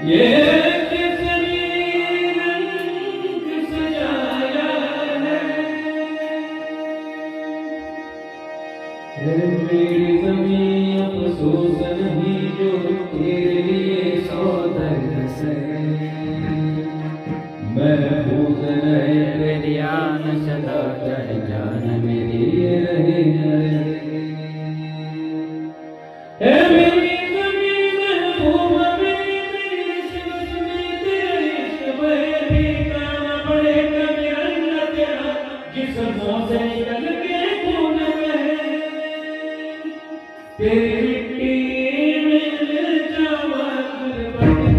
ये किसने रंग सजाया है मेरी ज़मीं अफसोस नहीं जो तेरे लिए सौ दर्द से महफूज रहे तेरी आन सदा चाहे जान मेरी रहे है मेरी ज़मीं महबूब मेरी इश्क में तेरे इश्क में ठिकाना पड़ेगा मेरा अल्लाह तेरा जिस्मों से निकल के खून में तेरी मिट्टी में जावा गुरबत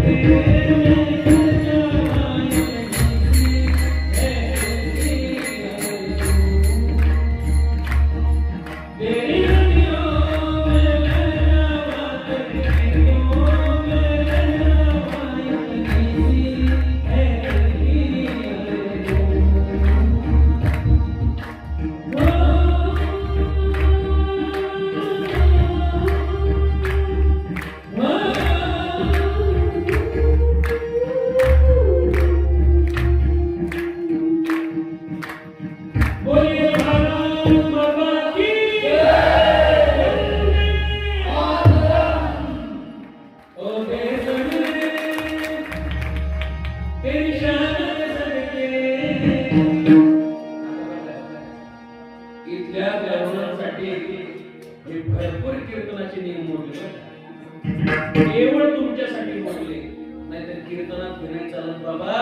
इथल्या तरुणांसाठी भरपूर कीर्तनाचे नियम मोडले केवळ तुमच्यासाठी मोडले नाहीतर कीर्तनात नाही चालत बाबा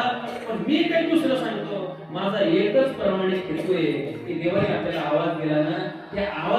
पण मी काही दुसरं सांगतो माझा एकच प्रमाणित हेतू आहे की देवाने आपल्याला आवाज दिला ना त्या आवाज